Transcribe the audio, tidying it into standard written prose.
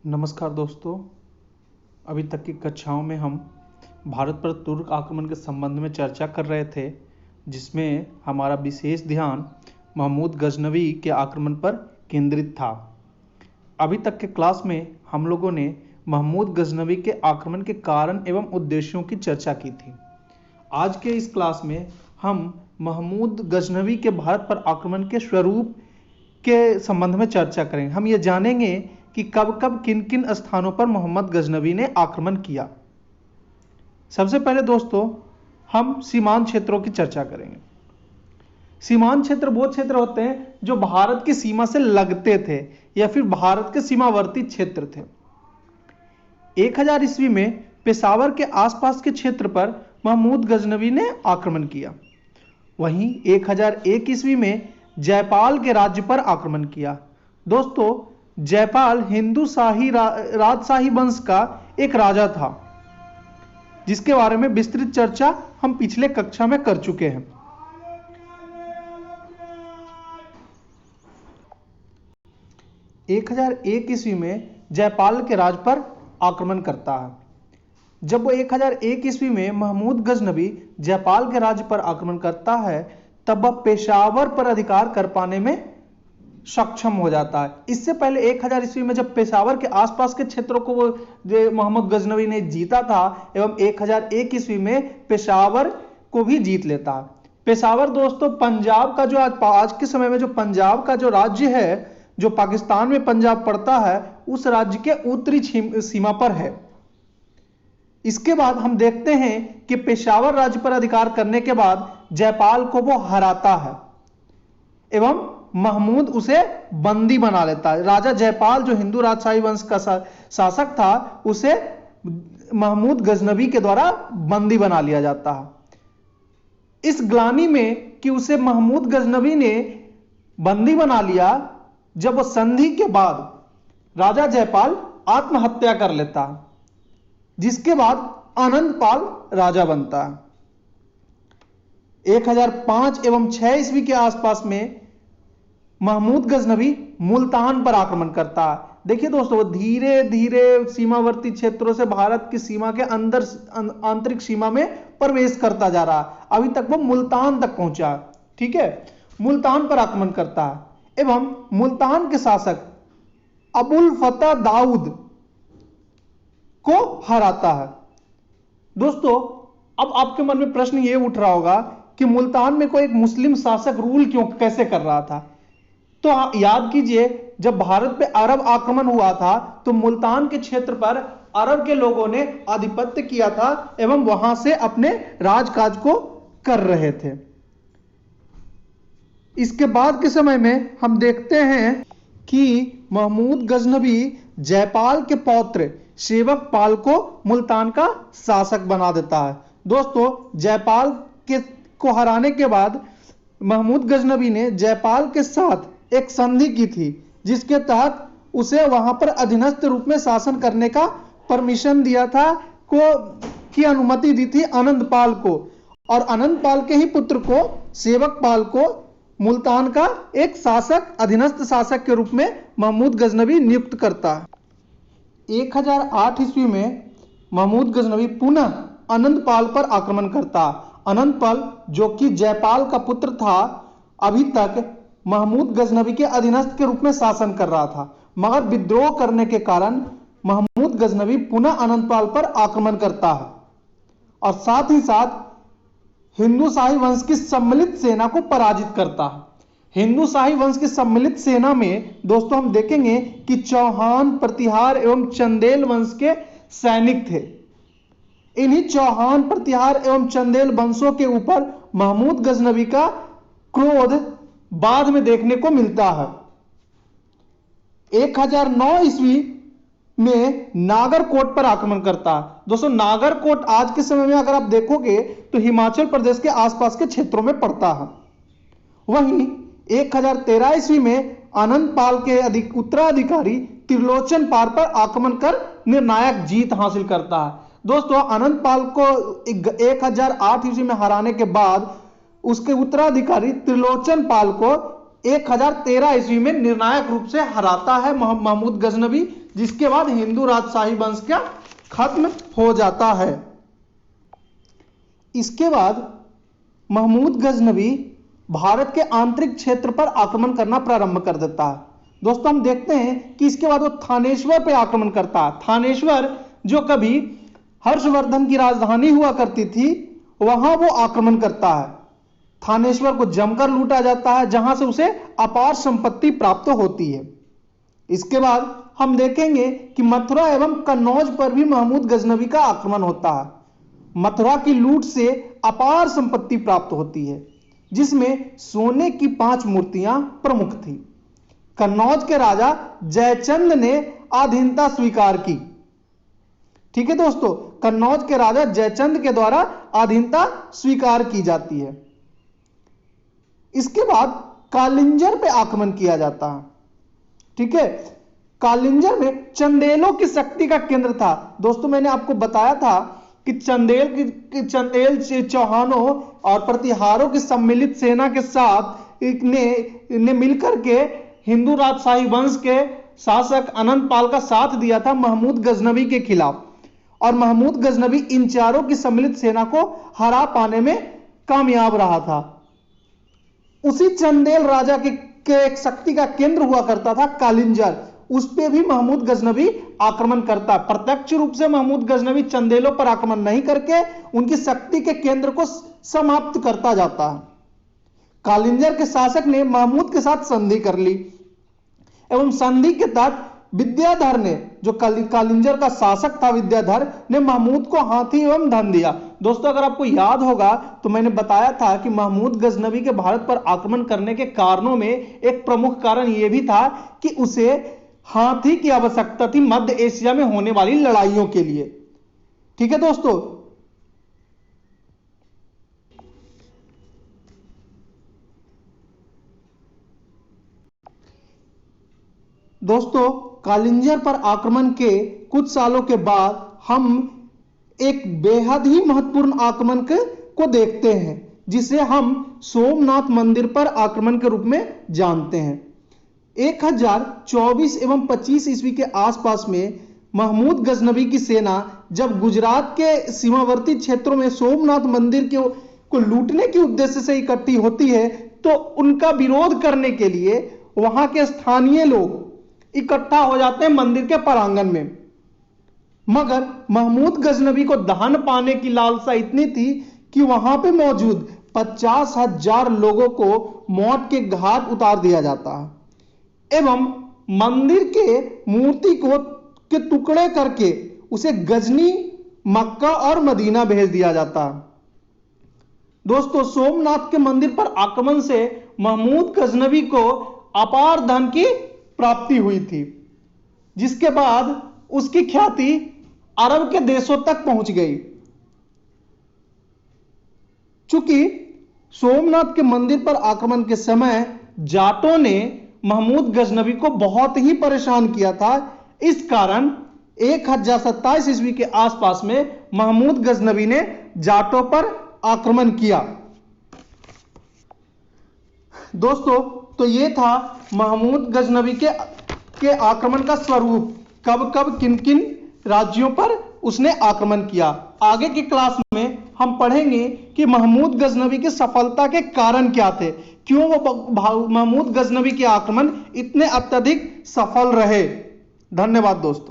नमस्कार दोस्तों। अभी तक की कक्षाओं में हम भारत पर तुर्क आक्रमण के संबंध में चर्चा कर रहे थे, जिसमें हमारा विशेष ध्यान महमूद गजनवी के आक्रमण पर केंद्रित था। अभी तक के क्लास में हम लोगों ने महमूद गजनवी के आक्रमण के कारण एवं उद्देश्यों की चर्चा की थी। आज के इस क्लास में हम महमूद गजनवी के भारत पर आक्रमण के स्वरूप के संबंध में चर्चा करेंगे। हम ये जानेंगे कि कब कब किन किन स्थानों पर मोहम्मद गजनवी ने आक्रमण किया। सबसे पहले दोस्तों हम सीमांत क्षेत्रों की चर्चा करेंगे। सीमांत क्षेत्र वो क्षेत्र होते हैं जो भारत की सीमा से लगते थे या फिर भारत के सीमावर्ती क्षेत्र थे। 1000 ईस्वी में पेशावर के आसपास के क्षेत्र पर महमूद गजनवी ने आक्रमण किया। वहीं 1001 ईस्वी में जयपाल के राज्य पर आक्रमण किया। दोस्तों जयपाल हिंदू राजशाही वंश का एक राजा था, जिसके बारे में विस्तृत चर्चा हम पिछले कक्षा में कर चुके हैं। एक 1001 ईस्वी में जयपाल के राज पर आक्रमण करता है। जब वो 1001 ईस्वी में महमूद गजनवी जयपाल के राज्य पर आक्रमण करता है, तब वह पेशावर पर अधिकार कर पाने में सक्षम हो जाता है। इससे पहले 1000 ईस्वी में जब पेशावर के आसपास के क्षेत्रों को मोहम्मद गजनवी ने जीता था एवं 1001 ईस्वी में पेशावर को भी जीत लेता है। पेशावर दोस्तों पंजाब का जो आज के समय में जो पंजाब का जो राज्य है, जो पाकिस्तान में पंजाब पड़ता है, उस राज्य के उत्तरी सीमा पर है। इसके बाद हम देखते हैं कि पेशावर राज्य पर अधिकार करने के बाद जयपाल को वो हराता है एवं महमूद उसे बंदी बना लेता है। राजा जयपाल जो हिंदू राजशाही वंश का शासक था, उसे महमूद गजनवी के द्वारा बंदी बना लिया जाता है। इस ग्लानि में कि उसे महमूद गजनवी ने बंदी बना लिया, जब वो संधि के बाद राजा जयपाल आत्महत्या कर लेता है, जिसके बाद आनंदपाल राजा बनता है। 1005 एवं 6 ईस्वी के आसपास में महमूद गजनवी मुल्तान पर आक्रमण करता है। देखिए दोस्तों, धीरे धीरे सीमावर्ती क्षेत्रों से भारत की सीमा के अंदर आंतरिक सीमा में प्रवेश करता जा रहा है। अभी तक वो मुल्तान तक पहुंचा। ठीक है, मुल्तान पर आक्रमण करता है एवं मुल्तान के शासक अबुल फतह दाऊद को हराता है। दोस्तों अब आपके मन में प्रश्न यह उठ रहा होगा कि मुल्तान में कोई एक मुस्लिम शासक रूल कैसे कर रहा था। तो याद कीजिए, जब भारत पे अरब आक्रमण हुआ था तो मुल्तान के क्षेत्र पर अरब के लोगों ने आधिपत्य किया था एवं वहां से अपने राजकाज को कर रहे थे। इसके बाद के समय में हम देखते हैं कि महमूद गजनवी जयपाल के पौत्र सेवक पाल को मुल्तान का शासक बना देता है। दोस्तों जयपाल को हराने के बाद महमूद गजनवी ने जयपाल के साथ एक संधि की थी, जिसके तहत उसे वहां पर अधीनस्थ रूप में शासन करने का परमिशन दिया था, की अनुमति दी थी आनंदपाल को, और आनंदपाल के ही पुत्र को सेवक पाल को मुल्तान का एक शासक, अधीनस्थ शासक के रूप में महमूद गजनवी नियुक्त करता है। 1008 ईस्वी में महमूद गजनवी पुनः आनंदपाल पर आक्रमण करता। आनंदपाल जो कि जयपाल का पुत्र था, अभी तक महमूद गजनवी के अधीनस्थ के रूप में शासन कर रहा था, मगर विद्रोह करने के कारण महमूद गजनवी पुनः आनंदपाल पर आक्रमण करता है और साथ ही साथ हिंदू शाही वंश की सम्मिलित सेना को पराजित करता है। हिंदू शाही वंश की सम्मिलित सेना में दोस्तों हम देखेंगे कि चौहान, प्रतिहार एवं चंदेल वंश के सैनिक थे। इन्हीं चौहान, प्रतिहार एवं चंदेल वंशों के ऊपर महमूद गजनवी का क्रोध बाद में देखने को मिलता है। 1009 ईस्वी में नागरकोट पर आक्रमण करता है। दोस्तों नागरकोट आज के समय में अगर आप देखोगे तो हिमाचल प्रदेश के आसपास के क्षेत्रों में पड़ता है। वहीं 1013 ईस्वी में आनंदपाल के उत्तराधिकारी त्रिलोचन पाल पर आक्रमण कर निर्णायक जीत हासिल करता है। दोस्तों आनंदपाल को 1008 ईस्वी में हराने के बाद उसके उत्तराधिकारी त्रिलोचन पाल को 1013 ईस्वी में निर्णायक रूप से हराता है महमूद गजनवी, जिसके बाद हिंदू राजशाही वंश क्या खत्म हो जाता है। इसके बाद महमूद गजनवी भारत के आंतरिक क्षेत्र पर आक्रमण करना प्रारंभ कर देता है। दोस्तों हम देखते हैं कि इसके बाद वो थानेश्वर पर आक्रमण करता है। थानेश्वर जो कभी हर्षवर्धन की राजधानी हुआ करती थी, वहां वो आक्रमण करता है। थानेश्वर को जमकर लूटा जाता है, जहां से उसे अपार संपत्ति प्राप्त होती है। इसके बाद हम देखेंगे कि मथुरा एवं कन्नौज पर भी महमूद गजनवी का आक्रमण होता है। मथुरा की लूट से अपार संपत्ति प्राप्त होती है, जिसमें सोने की 5 मूर्तियां प्रमुख थी। कन्नौज के राजा जयचंद ने अधीनता स्वीकार की। ठीक है दोस्तों, कन्नौज के राजा जयचंद के द्वारा अधीनता स्वीकार की जाती है। इसके बाद कालिंजर पे आक्रमण किया जाता है। ठीक है, कालिंजर में चंदेलों की शक्ति का केंद्र था। दोस्तों मैंने आपको बताया था कि चंदेल चौहानों और प्रतिहारों की सम्मिलित सेना के साथ ने मिलकर के हिंदू राजशाही वंश के शासक अनंत पाल का साथ दिया था महमूद गजनवी के खिलाफ, और महमूद गजनवी इन चारों की सम्मिलित सेना को हरा पाने में कामयाब रहा था। उसी चंदेल राजा के एक शक्ति का केंद्र हुआ करता था कालिंजर, उस पे भी महमूद गजनवी आक्रमण करता। प्रत्यक्ष रूप से महमूद गजनवी चंदेलों पर आक्रमण नहीं करके उनकी शक्ति के केंद्र को समाप्त करता जाता है। कालिंजर के शासक ने महमूद के साथ संधि कर ली एवं संधि के तहत विद्याधर ने, जो कालिंजर का शासक था विद्याधर, ने महमूद को हाथी एवं धन दिया। दोस्तों अगर आपको याद होगा तो मैंने बताया था कि महमूद गजनवी के भारत पर आक्रमण करने के कारणों में एक प्रमुख कारण यह भी था कि उसे हाथी की आवश्यकता थी मध्य एशिया में होने वाली लड़ाइयों के लिए। ठीक है दोस्तों कालिंजर पर आक्रमण के कुछ सालों के बाद हम एक बेहद ही महत्वपूर्ण आक्रमण को देखते हैं, जिसे हम सोमनाथ मंदिर पर आक्रमण के रूप में जानते हैं। 1024 एवं 25 ईस्वी के आसपास में महमूद गजनवी की सेना जब गुजरात के सीमावर्ती क्षेत्रों में सोमनाथ मंदिर को लूटने के उद्देश्य से इकट्ठी होती है, तो उनका विरोध करने के लिए वहां के स्थानीय लोग इकट्ठा हो जाते हैं मंदिर के प्रांगण में। मगर महमूद गजनवी को धन पाने की लालसा इतनी थी कि वहां पे मौजूद 50,000 लोगों को मौत के घाट उतार दिया जाता है एवं मंदिर के मूर्ति के टुकड़े करके उसे गजनी, मक्का और मदीना भेज दिया जाता है। दोस्तों सोमनाथ के मंदिर पर आक्रमण से महमूद गजनवी को अपार धन की प्राप्ति हुई थी, जिसके बाद उसकी ख्याति अरब के देशों तक पहुंच गई। चूंकि सोमनाथ के मंदिर पर आक्रमण के समय जाटों ने महमूद गजनवी को बहुत ही परेशान किया था, इस कारण 1027 ईस्वी के आसपास में महमूद गजनवी ने जाटों पर आक्रमण किया। दोस्तों तो यह था महमूद गजनवी के आक्रमण का स्वरूप, कब कब किन किन राज्यों पर उसने आक्रमण किया। आगे की क्लास में हम पढ़ेंगे कि महमूद गजनवी की सफलता के कारण क्या थे, क्यों वो महमूद गजनवी के आक्रमण इतने अत्यधिक सफल रहे। धन्यवाद दोस्तों।